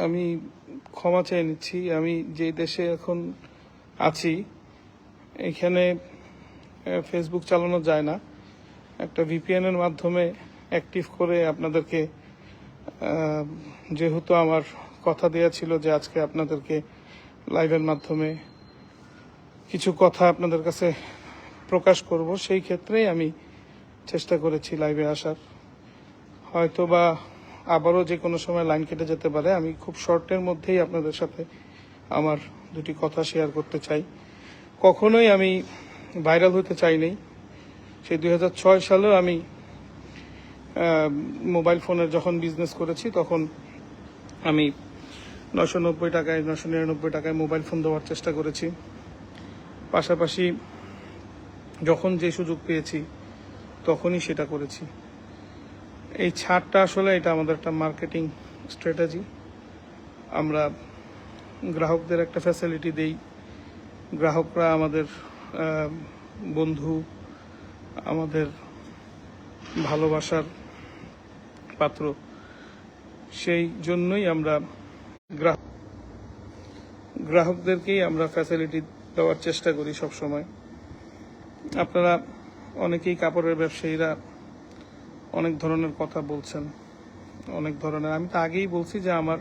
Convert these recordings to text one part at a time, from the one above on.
আমি ক্ষমা চেয়ে নিচ্ছি। আমি যে দেশে এখন আছি এখানে ফেসবুক চালানো যায় না। একটা ভিপিএন এর মাধ্যমে অ্যাক্টিভ করে আপনাদেরকে, যেহেতু আমার কথা দেওয়া ছিল যে আজকে আপনাদেরকে লাইভের মাধ্যমে কিছু কথা আপনাদের কাছে প্রকাশ করব, সেই ক্ষেত্রেই আমি চেষ্টা করেছি লাইভে আসার। হয়তো বা আবারও যে কোনো সময় লাইন কেটে যেতে পারে। আমি খুব শর্টের মধ্যেই আপনাদের সাথে আমার দুটি কথা শেয়ার করতে চাই। কখনোই আমি ভাইরাল হতে চাইনি। সেই 2006 সালেও আমি মোবাইল ফোনের যখন বিজনেস করেছি তখন আমি 990 টাকায় 999 টাকায় মোবাইল ফোন দেওয়ার চেষ্টা করেছি। পাশাপাশি যখন যে সুযোগ পেয়েছি তখনই সেটা করেছি। এই ছাড়টা আসলে এটা আমাদের একটা মার্কেটিং স্ট্র্যাটেজি। আমরা গ্রাহকদের একটা ফ্যাসিলিটি দেই। গ্রাহকরা আমাদের বন্ধু, আমাদের ভালোবাসার পাত্র। সেই জন্যই আমরা গ্রাহকদেরকেই আমরা ফ্যাসিলিটি দেওয়ার চেষ্টা করি সব সময়। আপনারা অনেকেই কাপড়ের ব্যবসায়ীরা অনেক ধরনের কথা বলছেন, অনেক ধরনের। আমি তো আগেই বলছি যে আমার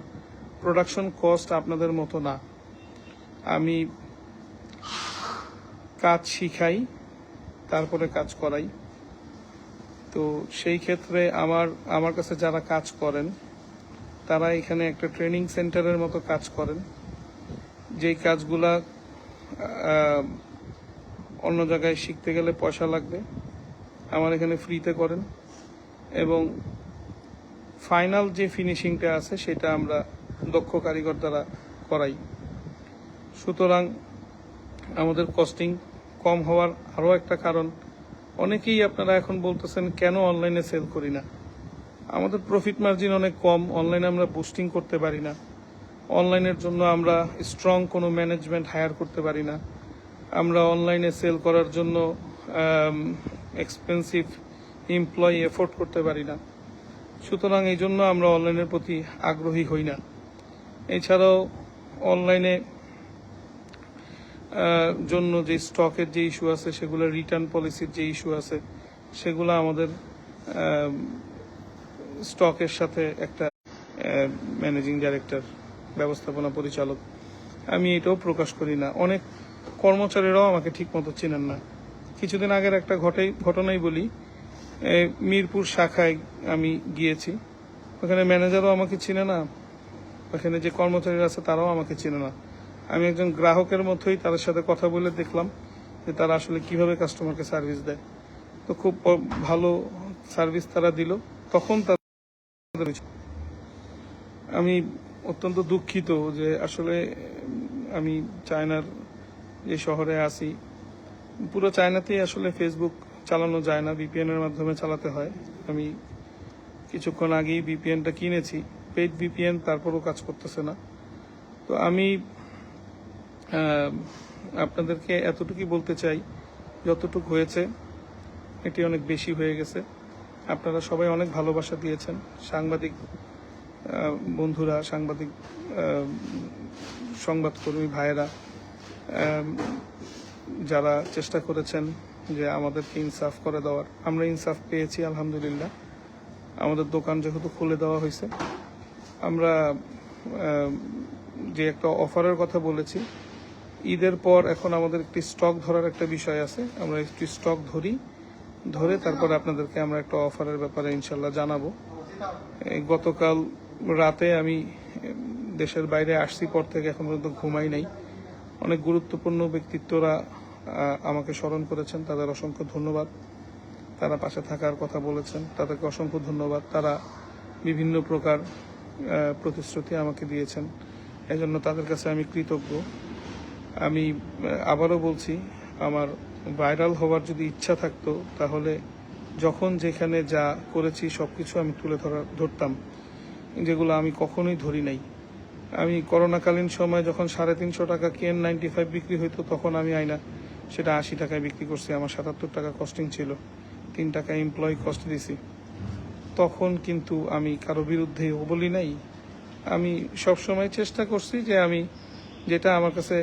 প্রোডাকশন কস্ট আপনাদের মতো না। আমি কাজ শিখাই, তারপরে কাজ করাই। তো সেই ক্ষেত্রে আমার কাছে যারা কাজ করেন তারা এখানে একটা ট্রেনিং সেন্টারের মতো কাজ করেন। যেই কাজগুলা অন্য জায়গায় শিখতে গেলে পয়সা লাগবে, আমার এখানে ফ্রিতে করেন এবং ফাইনাল যে ফিনিশিংটা আছে সেটা আমরা দক্ষ কারিগর দ্বারা করাই। সুতরাং আমাদের কস্টিং কম হওয়ার আরও একটা কারণ, অনেকেই আপনারা এখন বলতেছেন কেন অনলাইনে সেল করি না। আমাদের প্রফিট মার্জিন অনেক কম, অনলাইনে আমরা বুস্টিং করতে পারি না। অনলাইনের জন্য আমরা স্ট্রং কোনো ম্যানেজমেন্ট হায়ার করতে পারি না। আমরা অনলাইনে সেল করার জন্য এক্সপেন্সিভ এমপ্লয়ি এফোর্ড করতে পারি না। সুতরাং এই জন্য আমরা অনলাইনের প্রতি আগ্রহী হই না। এছাড়াও অনলাইনে জন্য যে স্টকের যে ইস্যু আছে, সেগুলো রিটার্ন পলিসির যে ইস্যু আছে, সেগুলো আমাদের স্টকের সাথে একটা ম্যানেজিং ডাইরেক্টর, ব্যবস্থাপনা পরিচালক, আমি এটাও প্রকাশ করি না। অনেক কর্মচারীরাও আমাকে ঠিক মতো চেনেন না। কিছুদিন আগের একটা ঘটনাই বলি। মিরপুর শাখায় আমি গিয়েছি, ওখানে ম্যানেজারও আমাকে চিনে না, ওখানে যে কর্মচারীরা আছে তারাও আমাকে চিনে না। আমি একজন গ্রাহকের মতোই তাদের সাথে কথা বলে দেখলাম যে তারা আসলে কিভাবে কাস্টমারকে সার্ভিস দেয়। তো খুব ভালো সার্ভিস তারা দিল। তখন আমি অত্যন্ত দুঃখিত যে আসলে আমি চায়নার যে শহরে আছি, পুরো চায়নাতেই আসলে ফেসবুক চালানো যায় না, ভিপিএন এর মাধ্যমে চালাতে হয়। আমি কিছুক্ষণ আগেই ভিপিএনটা কিনেছি, পেইড ভিপিএন, তারপরও কাজ করতেছে না। তো আমি আপনাদেরকে এতটুকুই বলতে চাই, যতটুকু হয়েছে এটি অনেক বেশি হয়ে গেছে। আপনারা সবাই অনেক ভালোবাসা দিয়েছেন। সাংবাদিক বন্ধুরা, সাংবাদিক সংবাদকর্মী ভাইয়েরা যারা চেষ্টা করেছেন যে আমাদেরকে ইনসাফ করে দেওয়ার, আমরা ইনসাফ পেয়েছি আলহামদুলিল্লাহ। আমাদের দোকান যেহেতু খুলে দেওয়া হয়েছে, আমরা যে একটা অফারের কথা বলেছি, ঈদের পর এখন আমাদের একটি স্টক ধরার একটা বিষয় আছে। আমরা একটি স্টক ধরে তারপরে আপনাদেরকে আমরা একটা অফারের ব্যাপারে ইনশাল্লাহ জানাবো। গতকাল রাতে আমি দেশের বাইরে আসছি, পর থেকে এখন পর্যন্ত ঘুমাই নাই। অনেক গুরুত্বপূর্ণ ব্যক্তিত্বরা আমাকে স্মরণ করেছেন, তাদের অসংখ্য ধন্যবাদ। তারা পাশে থাকার কথা বলেছেন, তাদেরকে অসংখ্য ধন্যবাদ। তারা বিভিন্ন প্রকার প্রতিশ্রুতি আমাকে দিয়েছেন, এজন্য তাদের কাছে আমি কৃতজ্ঞ। আমি আবারও বলছি, আমার ভাইরাল হওয়ার যদি ইচ্ছা থাকতো তাহলে যখন যেখানে যা করেছি সবকিছু আমি তুলে ধরতাম, যেগুলো আমি কখনোই ধরি নাই। আমি করোনাকালীন সময় যখন 350 টাকা KN95 বিক্রি হইতো, তখন আমি সেটা 80 টাকায় বিক্রি করছি। আমার 77 টাকা কস্টিং ছিল, 3 টাকা এমপ্লয়ি কস্ট দিছি। তখন কিন্তু আমি কারো বিরুদ্ধে বলি নাই, আমি সবসময় চেষ্টা করছি যে আমি যেটা আমার কাছে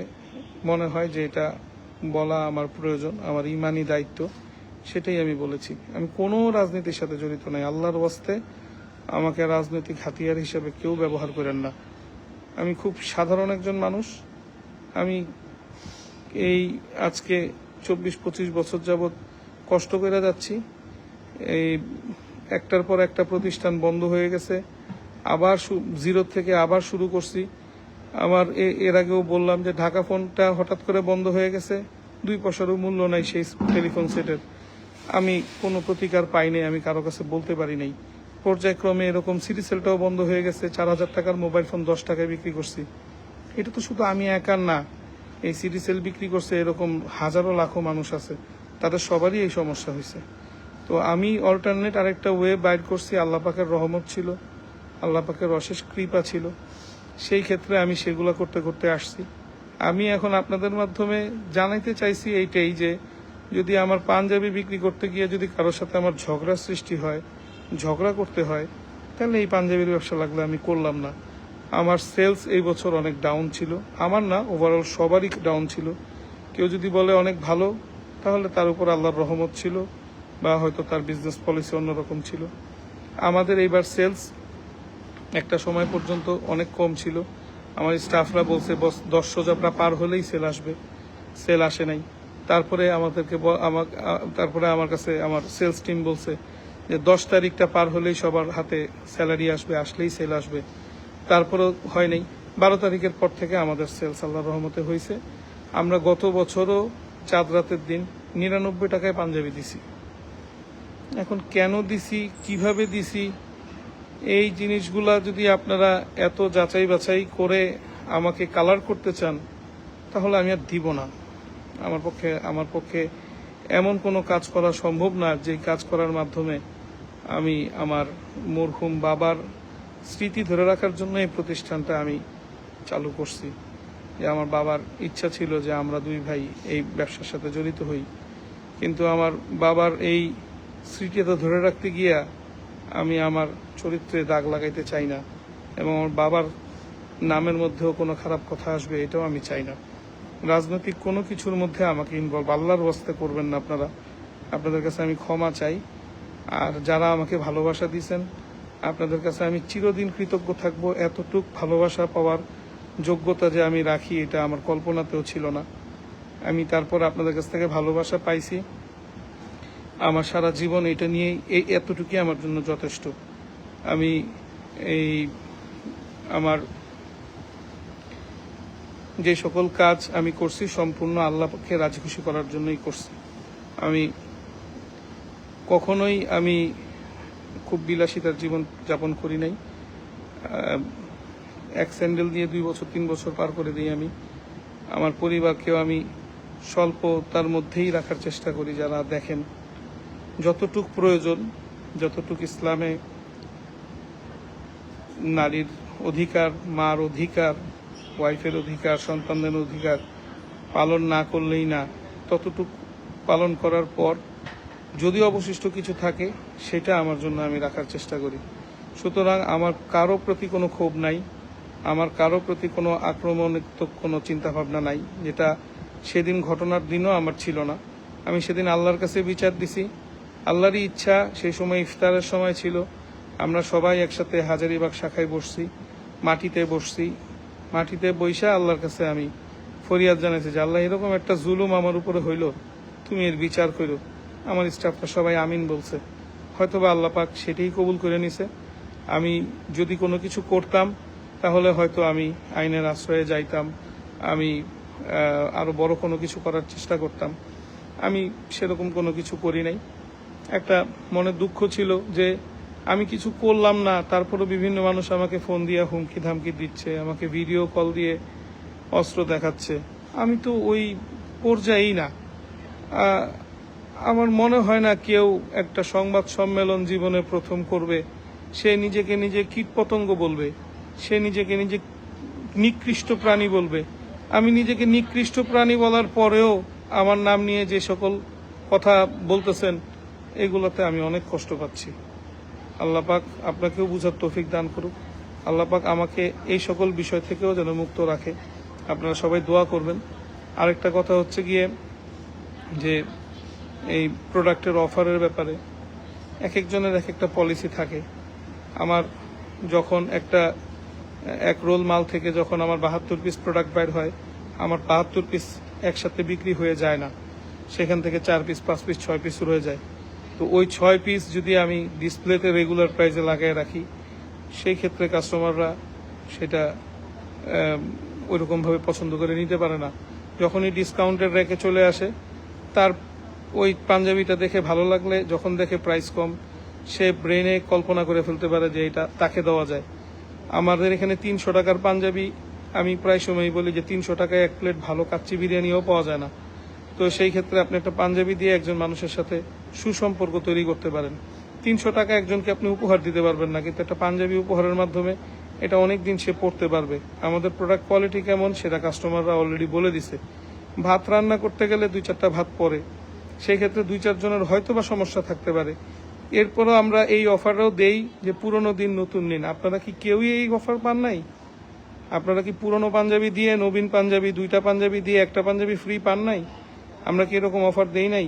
মনে হয় যে এটা বলা আমার প্রয়োজন, আমার ইমানি দায়িত্ব, সেটাই আমি বলেছি। আমি কোনো রাজনীতির সাথে জড়িত নাই। আল্লাহর ওয়াস্তে আমাকে রাজনৈতিক হাতিয়ার হিসেবে কেউ ব্যবহার করেন না। আমি খুব সাধারণ একজন মানুষ। আমি এই আজকে 24-25 বছর যাবৎ কষ্ট করে যাচ্ছি। এই একটার পর একটা প্রতিষ্ঠান বন্ধ হয়ে গেছে, আবার জিরো থেকে আবার শুরু করছি। আমার এর আগেও বললাম যে ঢাকা ফোনটা হঠাৎ করে বন্ধ হয়ে গেছে, 2 পয়সারও মূল্য নাই সেই টেলিফোন সেটের। আমি কোনো প্রতিকার পাইনি, আমি কারো কাছে বলতে পারি নাই। পর্যায়ক্রমে এরকম সিটি সেলটাও বন্ধ হয়ে গেছে, 4000 টাকার মোবাইল ফোন 10 টাকায় বিক্রি করছি। এটা তো শুধু আমি একার না, এই সিটি সেল বিক্রি করছে এরকম হাজারো লাখো মানুষ আছে, তাদের সবারই এই সমস্যা হয়েছে। তো আমি অল্টারনেট আরেকটা ওয়ে বাইর করছি, আল্লাহ পাকের রহমত ছিল, আল্লাহ পাকের অশেষ কৃপা ছিল। সেই ক্ষেত্রে আমি সেগুলো করতে করতে আসছি। আমি এখন আপনাদের মাধ্যমে জানাইতে চাইছি এইটাই যে যদি আমার পাঞ্জাবি বিক্রি করতে গিয়ে যদি কারোর সাথে আমার ঝগড়ার সৃষ্টি হয়, ঝগড়া করতে হয়, তাহলে এই পাঞ্জাবির ব্যবসা লাগলে আমি করলাম না। আমার সেলস এই বছর অনেক ডাউন ছিল, আমার না, ওভারঅল সবারই ডাউন ছিল। কেউ যদি বলে অনেক ভালো, তাহলে তার উপর আল্লাহর রহমত ছিল, বা হয়তো তার বিজনেস পলিসি অন্যরকম ছিল। আমাদের এইবার সেলস একটা সময় পর্যন্ত অনেক কম ছিল। আমার স্টাফরা বলছে বস 10 সোজাপড়া পার হলেই সেল আসবে, সেল আসে নাই। তারপরে তারপরে আমার কাছে আমার সেলস টিম বলছে যে 10 তারিখটা পার হলেই সবার হাতে স্যালারি আসবে, আসলেই সেল আসবে। তারপরেও হয় নাই। 12 তারিখের পর থেকে আমাদের সেলস আল্লাহর রহমতে হয়েছে। আমরা গত বছরও চাঁদ রাতের দিন 99 টাকায় পাঞ্জাবি দিছি। এখন কেন দিছি, কিভাবে দিছি, এই জিনিসগুলা যদি আপনারা এত যাচাই বাছাই করে আমাকে কালার করতে চান, তাহলে আমি আর দিব না। আমার পক্ষে এমন কোনো কাজ করা সম্ভব না যে কাজ করার মাধ্যমে আমি আমার মরহুম বাবার স্মৃতি ধরে রাখার জন্য এই প্রতিষ্ঠানটা আমি চালু করছি। যে আমার বাবার ইচ্ছা ছিল যে আমরা 2 ভাই এই ব্যবসার সাথে জড়িত হই, কিন্তু আমার বাবার এই স্মৃতিটা ধরে রাখতে গিয়া আমি আমার চরিত্রে দাগ লাগাইতে চাই না, এবং আমার বাবার নামের মধ্যেও কোনো খারাপ কথা আসবে এটাও আমি চাই না। রাজনৈতিক কোনো কিছুর মধ্যে আমাকে ইনভলভ আল্লাহর ওয়াস্তে করবেন না আপনারা। আপনাদের কাছে আমি ক্ষমা চাই। আর যারা আমাকে ভালোবাসা দিয়েছেন, আপনাদের কাছে আমি চিরদিন কৃতজ্ঞ থাকব। এতটুক ভালোবাসা পাওয়ার যোগ্যতা যে আমি রাখি, এটা আমার কল্পনাতেও ছিল না। আমি তারপর আপনাদের কাছ থেকে ভালোবাসা পাইছি। আমার সারা জীবন এটা নিয়েই, এতটুকুই আমার জন্য যথেষ্ট। আমি আমার যে সকল কাজ আমি করছি সম্পূর্ণ আল্লাহকে রাজি খুশি করার জন্যই করছি। আমি কখনোই খুব বিলাসিতার জীবন যাপন করি নাই। এক স্যান্ডেল দিয়ে 2 বছর 3 বছর পার করে দিই আমি। আমার পরিবারকেও আমি স্বল্পতার মধ্যেই রাখার চেষ্টা করি। যারা দেখেন যতটুক প্রয়োজন, যতটুক ইসলামে নারীর অধিকার, মার অধিকার, ওয়াইফের অধিকার, সন্তানদের অধিকার পালন না করলেই না, ততটুক পালন করার পর যদি অবশিষ্ট কিছু থাকে সেটা আমার জন্য আমি রাখার চেষ্টা করি। সুতরাং আমার কারো প্রতি কোনো ক্ষোভ নাই, আমার কারো প্রতি কোনো আক্রমণাত্মক কোনো চিন্তাভাবনা নাই, যেটা সেদিন ঘটনার দিনও আমার ছিল না। আমি সেদিন আল্লাহর কাছে বিচার দিছি। আল্লাহরই ইচ্ছা, সেই সময় ইফতারের সময় ছিল, আমরা সবাই একসাথে হাজারীবাগ শাখায় বসছি, মাটিতে বসছি। মাটিতে বইসা আল্লাহর কাছে আমি ফরিয়াদ জানাইছি যে আল্লাহ, এরকম একটা জুলুম আমার উপরে হইল, তুমি এর বিচার করো। আমার স্টাফরা সবাই আমিন বলছে। হয়তোবা আল্লাহ পাক সেটাই কবুল করে নিছে। আমি যদি কোনো কিছু করতাম তাহলে হয়তো আমি আইনের আশ্রয়ে যাইতাম, আমি আরো বড় কোনো কিছু করার চেষ্টা করতাম। আমি সেরকম কোনো কিছু করি নাই। একটা মনে দুঃখ ছিল যে আমি কিছু করলাম না, তারপরও বিভিন্ন মানুষ আমাকে ফোন দিয়ে হুমকি ধামকি দিচ্ছে, আমাকে ভিডিও কল দিয়ে অস্ত্র দেখাচ্ছে। আমি তো ওই পর্যায়েই না। আমার মনে হয় না কেউ একটা সংবাদ সম্মেলন জীবনে প্রথম করবে, সে নিজেকে নিজে কীটপতঙ্গ বলবে, সে নিজেকে নিজে নিকৃষ্ট প্রাণী বলবে। আমি নিজেকে নিকৃষ্ট প্রাণী বলার পরেও আমার নাম নিয়ে যে সকল কথা বলতেছেন, এগুলোতে আমি অনেক কষ্ট পাচ্ছি। আল্লাহ পাক আপনাকেও বুঝার তৌফিক দান করুক। আল্লাহ পাক আমাকে এই সকল বিষয় থেকেও যেন মুক্ত রাখে। আপনারা সবাই দোয়া করবেন। আরেকটা কথা হচ্ছে গিয়ে যে এই প্রোডাক্টের অফারের ব্যাপারে এক একজনের এক একটা পলিসি থাকে। আমার যখন এক রোল মাল থেকে যখন আমার 72 পিস প্রোডাক্ট বাইর হয়, আমার 72 পিস একসাথে বিক্রি হয়ে যায় না, সেখান থেকে 4 পিস 5 পিস 6 পিস রয়ে যায়। তো ওই 6 পিস যদি আমি ডিসপ্লেতে রেগুলার প্রাইসে লাগিয়ে রাখি, সেই ক্ষেত্রে কাস্টমাররা সেটা ওইরকমভাবে পছন্দ করে নিতে পারে না। যখনই ডিসকাউন্টের রেখে চলে আসে, তার ওই পাঞ্জাবিটা দেখে ভালো লাগলে যখন দেখে প্রাইস কম, সে ব্রেনে কল্পনা করে ফেলতে পারে যে এটা তাকে দেওয়া যায়। আমাদের এখানে 300 টাকার পাঞ্জাবি, আমি প্রায় সময়ই বলি যে 300 টাকায় এক প্লেট ভালো কাচ্চি বিরিয়ানিও পাওয়া যায় না। তো সেই ক্ষেত্রে আপনি একটা পাঞ্জাবি দিয়ে একজন মানুষের সাথে সুসম্পর্ক তৈরি করতে পারেন। 300 টাকা একজনকে আপনি উপহার দিতে পারবেন না, কিন্তু একটা পাঞ্জাবি উপহারের মাধ্যমে এটা অনেক দিন সে পড়তে পারবে। আমাদের প্রোডাক্ট কোয়ালিটি কেমন সেটা কাস্টমাররা অলরেডি বলে দিছে। ভাত রান্না করতে গেলে 2-4টা ভাত পড়ে, সেই ক্ষেত্রে 2-4 জনের হয়তো বা সমস্যা থাকতে পারে। এরপরও আমরা এই অফারও দেই যে পুরনো দিন নতুন দিন। আপনারা কি কেউই এই অফার পান নাই? আপনারা কি পুরনো পাঞ্জাবি দিয়ে নবীন পাঞ্জাবি, 2টা পাঞ্জাবি দিয়ে একটা পাঞ্জাবি ফ্রি পান নাই? আমরা কি এরকম অফার দেই নাই?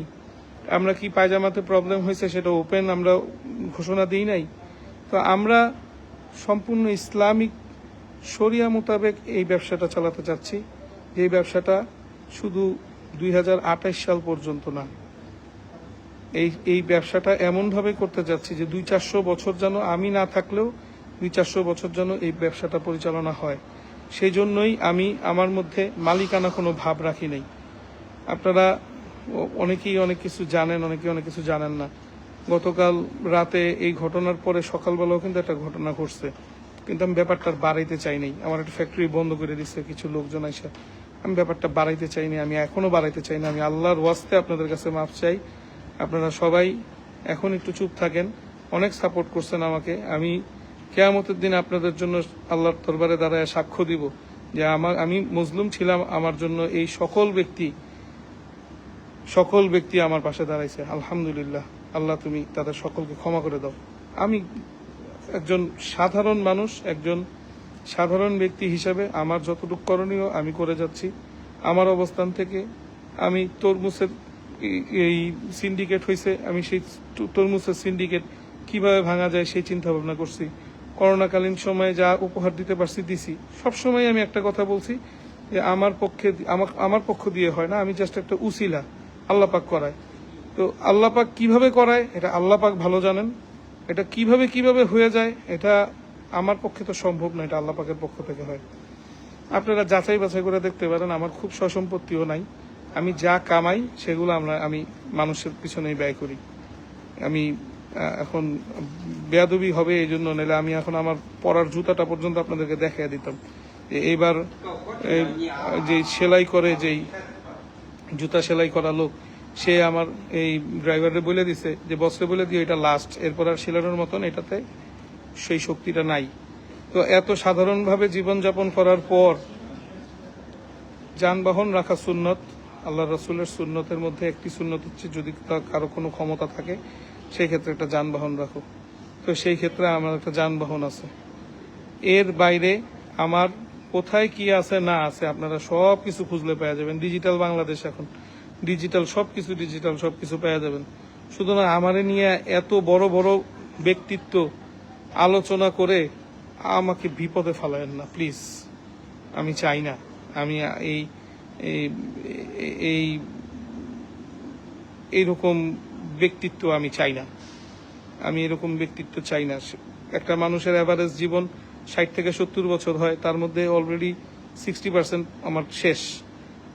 আমরা কি পায়জামাতে প্রবলেম হয়েছে সেটা ওপেন আমরা ঘোষণা দিই নাই? তো আমরা সম্পূর্ণ ইসলামিক শরিয়া মোতাবেক এই ব্যবসাটা চালাতে চাচ্ছি, যে ব্যবসাটা শুধু 2028 সাল পর্যন্ত না, এই ব্যবসাটা এমনভাবে করতে যাচ্ছি যে 200-400 বছর যেন আমি না থাকলেও 200-400 বছর যেন এই ব্যবসাটা পরিচালনা হয়। সেই জন্যই আমি আমার মধ্যে মালিকানা কোনো ভাব রাখি নাই। আপনারা অনেকেই অনেক কিছু জানেন, অনেকেই অনেক কিছু জানেন না। গতকাল রাতে এই ঘটনার পরে সকালবেলাও কিন্তু একটা ঘটনা ঘটছে, কিন্তু আমি ব্যাপারটা বাড়াইতে চাই নাই। আমার একটা ফ্যাক্টরি বন্ধ করে দিচ্ছে কিছু লোকজন এসে। আমি ব্যাপারটা বাড়াইতে চাইনি, আমি এখনো বাড়াইতে চাই না। আমি আল্লাহর ওয়াস্তে আপনাদের কাছে মাফ চাই। আপনারা সবাই এখন একটু চুপ থাকেন। অনেক সাপোর্ট করছেন আমাকে। আমি কিয়ামতের দিন আপনাদের জন্য আল্লাহর দরবারে দাঁড়ায় সাক্ষ্য দিব যে আমি মজলুম ছিলাম, আমার জন্য এই সকল ব্যক্তি আমার পাশে দাঁড়াইছে। আলহামদুলিল্লাহ, আল্লাহ তুমি তাদের সকলকে ক্ষমা করে দাও। আমি একজন সাধারণ মানুষ, একজন সাধারণ ব্যক্তি হিসাবে আমার যতটুকু করণীয় আমি করে যাচ্ছি। আমার অবস্থান থেকে আমি তরমুজের এই সিন্ডিকেট হয়েছে, আমি সেই তরমুজের সিন্ডিকেট কিভাবে ভাঙা যায় সেই চিন্তা ভাবনা করছি। করোনাকালীন সময়ে যা উপহার দিতে পারছি দিছি। সবসময় আমি একটা কথা বলছি যে আমার পক্ষ দিয়ে হয় না, আমি জাস্ট একটা উসিলা, আল্লাহ পাক করায়। তো আল্লাহ পাক কিভাবে করায় এটা আল্লাহ পাক ভালো জানেন। এটা কিভাবে হয়ে যায় এটা আমার পক্ষে তো সম্ভব না, এটা আল্লাহ পাকের পক্ষ থেকে হয়। আপনারা যাচাই বাছাই করে দেখতে পারেন, আমার খুব সসম্পত্তিও নাই। আমি যা কামাই সেগুলো আমি মানুষের পিছনেই ব্যয় করি। আমি এখন বেয়াদবি হবে এই জন্য, নাহলে আমি এখন আমার পরার জুতাটা পর্যন্ত আপনাদেরকে দেখাই দিতাম। এইবার যে সেলাই করে, যেই জুতা সেলাই করা লোক, সে আমার এই ড্রাইভারে বলে দিছে যে বসরে বলে দিয়ে এটা লাস্ট, এরপর আর সেলানোর মতন এটাতে সেই শক্তিটা নাই। তো এত সাধারণভাবে জীবনযাপন করার পর যানবাহন রাখা সুন্নত, আল্লাহ রাসূলের সুন্নতের মধ্যে একটি সুন্নত হচ্ছে যদি কারো কোনো ক্ষমতা থাকে সেই ক্ষেত্রে একটা যানবাহন রাখো। তো সেই ক্ষেত্রে আমার একটা যানবাহন আছে। এর বাইরে আমার কোথায় কি আছে না আছে আপনারা সব কিছু খুঁজলে পেয়ে যাবেন। ডিজিটাল বাংলাদেশ, এখন ডিজিটাল সবকিছু পেয়ে যাবেন। সুতরাং আমারে নিয়ে এত বড় বড় ব্যক্তিত্ব আলোচনা করে আমাকে বিপদে ফেলায়েন না প্লিজ। আমি চাই না, আমি এইরকম ব্যক্তিত্ব আমি চাই না। আমি এরকম ব্যক্তিত্ব চাই না। একটা মানুষের অ্যাভারেজ জীবন 60 থেকে 70 বছর হয়, তার মধ্যে অলরেডি 60% আমার শেষ,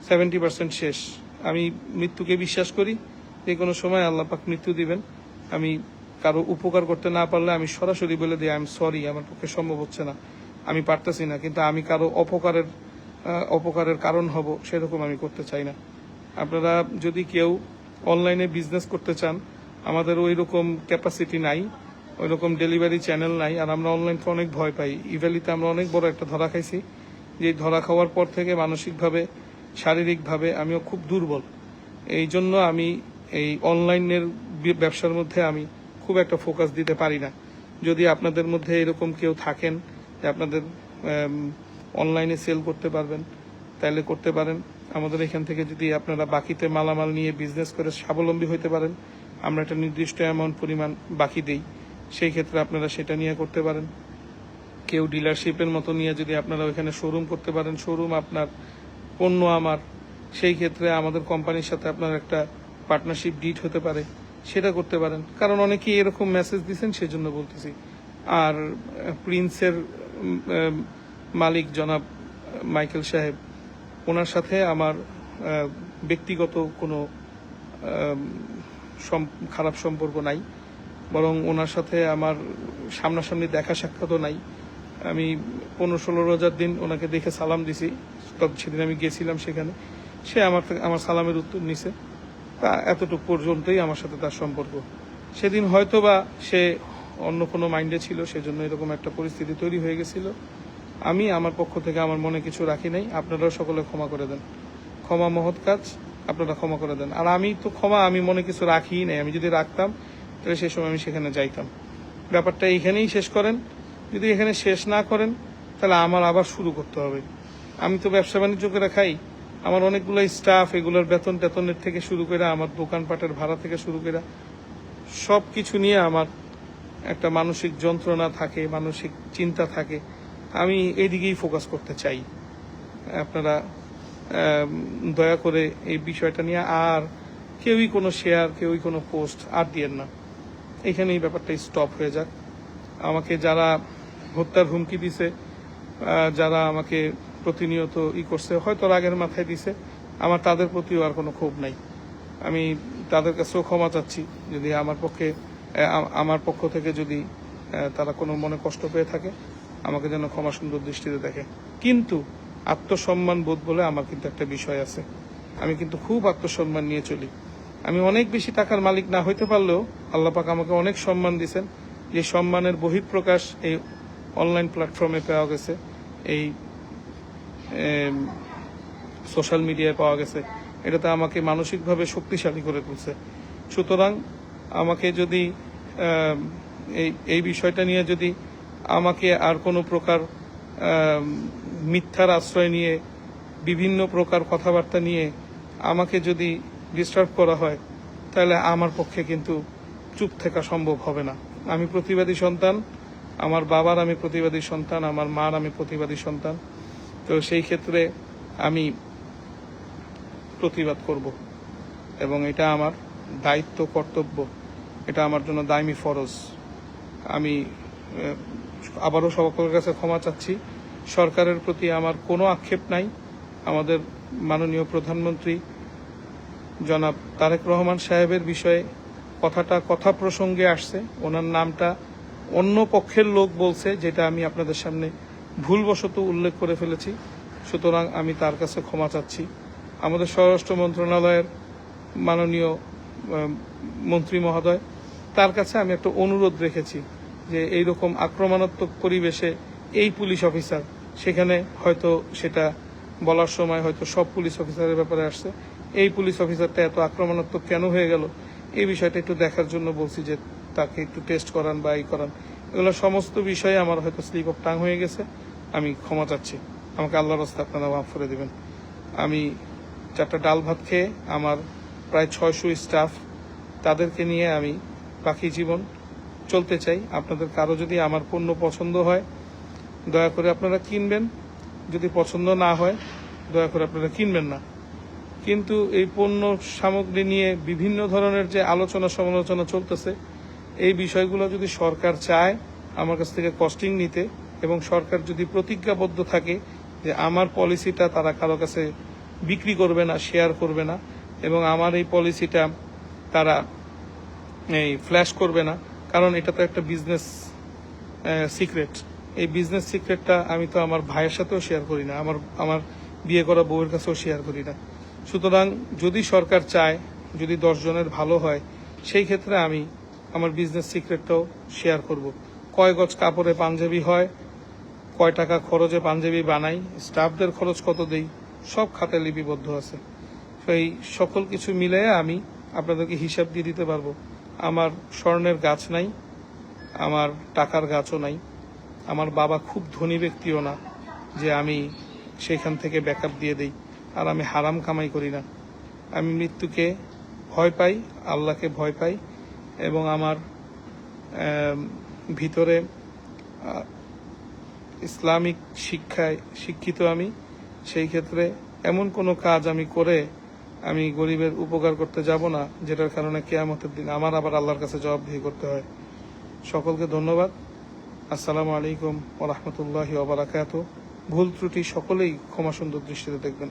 70% শেষ। আমি মৃত্যুকে বিশ্বাস করি, যে কোনো সময় আল্লাহ পাক মৃত্যু দিবেন। আমি কারো উপকার করতে না পারলে আমি সরাসরি বলে দিই আই এম সরি, আমার পক্ষে সম্ভব হচ্ছে না, আমি পারতেছি না। কিন্তু আমি কারো অপকারের কারণ হব সেরকম আমি করতে চাই না। আপনারা যদি কেউ অনলাইনে বিজনেস করতে চান, আমাদের ওই রকম ক্যাপাসিটি নাই, ওই রকম ডেলিভারি চ্যানেল নাই, আর আমরা অনলাইনকে অনেক ভয় পাই। ইভ্যালিতে আমরা অনেক বড় একটা ধরা খাইছি, যে ধরা খাওয়ার পর থেকে মানসিকভাবে শারীরিকভাবে আমিও খুব দুর্বল। এই জন্য আমি এই অনলাইনের ব্যবসার মধ্যে আমি খুব একটা ফোকাস দিতে পারি না। যদি আপনাদের মধ্যে এরকম কেউ থাকেন যে আপনাদের অনলাইনে সেল করতে পারবেন, তাইলে করতে পারেন। আমাদের এখান থেকে যদি আপনারা বাকিতে মালামাল নিয়ে বিজনেস করে স্বাবলম্বী হতে পারেন, আমরা একটা নির্দিষ্ট অ্যামাউন্ট পরিমাণ বাকি দেই, সেই ক্ষেত্রে আপনারা সেটা নিয়ে করতে পারেন। কেউ ডিলারশিপের মতো নিয়ে যদি আপনারা ওইখানে শোরুম করতে পারেন, শোরুম আপনার, পণ্য আমার, সেই ক্ষেত্রে আমাদের কোম্পানির সাথে আপনার একটা পার্টনারশিপ ডিড হতে পারে, সেটা করতে পারেন। কারণ অনেকেই এরকম মেসেজ দিচ্ছেন, সেজন্য বলতেছি। আর প্রিন্সের মালিক জনাব মাইকেল সাহেব, ওনার সাথে আমার ব্যক্তিগত কোনো খারাপ সম্পর্ক নাই, বরং ওনার সাথে আমার সামনাসামনি দেখা সাক্ষাৎও নাই। আমি 15-16 দিন ওনাকে দেখে সালাম দিছি, তবে সেদিন আমি গেছিলাম সেখানে, সে আমার সালামের উত্তর নিছে। তা এতটুকু পর্যন্তই আমার সাথে তার সম্পর্ক। সেদিন হয়তোবা সে অন্য কোনো মাইন্ডে ছিল, সেজন্য এরকম একটা পরিস্থিতি তৈরি হয়ে গেছিল। আমি আমার পক্ষ থেকে আমার মনে কিছু রাখি নাই, আপনারাও সকলে ক্ষমা করে দেন। ক্ষমা মহৎ কাজ, আপনারা ক্ষমা করে দেন। আর আমি তো আমি মনে কিছু রাখিই নাই। আমি যদি রাখতাম তাহলে সেই সময় আমি সেখানে যাইতাম। ব্যাপারটা এইখানেই শেষ করেন। যদি এখানে শেষ না করেন তাহলে আমার আবার শুরু করতে হবে। আমি তো ব্যবসা বাণিজ্য করে খাই, আমার অনেকগুলো স্টাফ, এগুলোর বেতন টেতনের থেকে শুরু করে আমার দোকানপাটের ভাড়া থেকে শুরু করে সব কিছু নিয়ে আমার একটা মানসিক যন্ত্রণা থাকে, মানসিক চিন্তা থাকে। আমি এইদিকেই ফোকাস করতে চাই। আপনারা দয়া করে এই বিষয়টা নিয়ে আর কেউই কোনো শেয়ার, কেউই কোনো পোস্ট আর দিয়েন না। এখানেই ব্যাপারটা স্টপ হয়ে যাক। আমাকে যারা হত্যার হুমকি দিছে, যারা আমাকে প্রতিনিয়ত করছে, হয়তো রাগের মাথায় দিছে, আমার তাদের প্রতিও আর কোনো ক্ষোভ নাই। আমি তাদের কাছেও ক্ষমা চাচ্ছি যদি আমার পক্ষ থেকে যদি তারা কোনো মনে কষ্ট পেয়ে থাকে, আমাকে যেন ক্ষমা সুন্দর দৃষ্টিতে দেখে। কিন্তু আত্মসম্মান বোধ বলে আমার কিন্তু একটা বিষয় আছে। আমি কিন্তু খুব আত্মসম্মান নিয়ে চলি। আমি অনেক বেশি টাকার মালিক না হইতে পারলেও আল্লাহ পাক আমাকে অনেক সম্মান দিয়েছেন, যে সম্মানের বহিঃপ্রকাশ এই অনলাইন প্ল্যাটফর্মে পাওয়া গেছে, এই সোশ্যাল মিডিয়ায় পাওয়া গেছে। এটাতে আমাকে মানসিকভাবে শক্তিশালী করে তুলছে। সুতরাং আমাকে যদি এই বিষয়টা নিয়ে যদি আমাকে আর কোনো প্রকার মিথ্যার আশ্রয় নিয়ে, বিভিন্ন প্রকার কথাবার্তা নিয়ে আমাকে যদি ডিস্টার্ব করা হয়, তাহলে আমার পক্ষে কিন্তু চুপ থাকা সম্ভব হবে না। আমি প্রতিবাদী সন্তান, আমার বাবার আমি প্রতিবাদী সন্তান, আমার মার আমি প্রতিবাদী সন্তান। তো সেই ক্ষেত্রে আমি প্রতিবাদ করব, এবং এটা আমার দায়িত্ব, কর্তব্য, এটা আমার জন্য দায়মি ফরজ। আমি আবারও সকলের কাছে ক্ষমা চাচ্ছি। সরকারের প্রতি আমার কোনো আক্ষেপ নাই। আমাদের মাননীয় প্রধানমন্ত্রী জনাব তারেক রহমান সাহেবের বিষয়ে কথা প্রসঙ্গে আসছে, ওনার নামটা অন্য পক্ষের লোক বলছে, যেটা আমি আপনাদের সামনে ভুলবশত উল্লেখ করে ফেলেছি। সুতরাং আমি তার কাছে ক্ষমা চাচ্ছি। আমাদের স্বরাষ্ট্র মন্ত্রণালয়ের মাননীয় মন্ত্রী মহোদয়, তার কাছে আমি একটা অনুরোধ রেখেছি যে এইরকম আক্রমণাত্মক পরিবেশে এই পুলিশ অফিসার, সেখানে হয়তো সেটা বলার সময় হয়তো সব পুলিশ অফিসারের ব্যাপারে আসছে, এই পুলিশ অফিসারটা এত আক্রমণাত্মক কেন হয়ে গেল, এই বিষয়টা একটু দেখার জন্য বলছি, যে তাকে একটু টেস্ট করান বা করান। এগুলো সমস্ত বিষয়ে আমার হয়তো স্লিপ অফ টাং হয়ে গেছে। আমি ক্ষমা চাচ্ছি, আমাকে আল্লাহর রাস্তায় আপনারা মাফ করে দেবেন। আমি 4টা ডাল ভাত খেয়ে আমার প্রায় 600 স্টাফ, তাদেরকে নিয়ে আমি বাকি জীবন চলতে চাই। আপনাদের কারো যদি আমার পণ্য পছন্দ হয়, দয়া করে আপনারা কিনবেন। যদি পছন্দ না হয়, দয়া করে আপনারা কিনবেন না। কিন্তু এই পণ্য সামগ্রী নিয়ে বিভিন্ন ধরনের যে আলোচনা সমালোচনা চলতেছে, এই বিষয়গুলো যদি সরকার চায় আমার কাছ থেকে কস্টিং নিতে, এবং সরকার যদি প্রতিজ্ঞাবদ্ধ থাকে যে আমার পলিসিটা তারা কারো কাছে বিক্রি করবে না, শেয়ার করবে না, এবং আমার এই পলিসিটা তারা ফ্ল্যাশ করবে না, কারণ এটা তো একটা বিজনেস সিক্রেট। এই বিজনেস সিক্রেটটা আমি তো আমার ভাইয়ের সাথেও শেয়ার করি না, আমার বিয়ে করা বউয়ের কাছেও শেয়ার করি না। সুতরাং যদি সরকার চায়, যদি 10 জনের ভালো হয়, সেই ক্ষেত্রে আমি আমার বিজনেস সিক্রেটটাও শেয়ার করব। কয় গজ কাপড়ে পাঞ্জাবি হয়, কয় টাকা খরচে পাঞ্জাবি বানাই, স্টাফদের খরচ কত দেই, সব খাতে লিপিবদ্ধ আছে। সেই সকল কিছু মিলে আমি আপনাদেরকে হিসাব দিয়ে দিতে পারবো। আমার স্বর্ণের গাছ নাই, আমার টাকার গাছও নাই, আমার বাবা খুব ধনী ব্যক্তিও না যে আমি সেখান থেকে ব্যাকআপ দিয়ে দেই। আর আমি হারাম কামাই করি না। আমি মৃত্যুকে ভয় পাই, আল্লাহকে ভয় পাই, এবং আমার ভিতরে ইসলামিক শিক্ষায় শিক্ষিত আমি। সেই ক্ষেত্রে এমন কোনো কাজ আমি করে আমি গরিবের উপকার করতে যাব না যেটার কারণে কিয়ামতের দিন আমার আবার আল্লাহর কাছে জবাবদিহি করতে হয়। সকলকে ধন্যবাদ। আসসালামু আলাইকুম ওয়া রাহমাতুল্লাহি ওয়া বারাকাতুহু। ভুল ত্রুটি সকলেই ক্ষমা সুন্দর দৃষ্টিতে দেখবেন।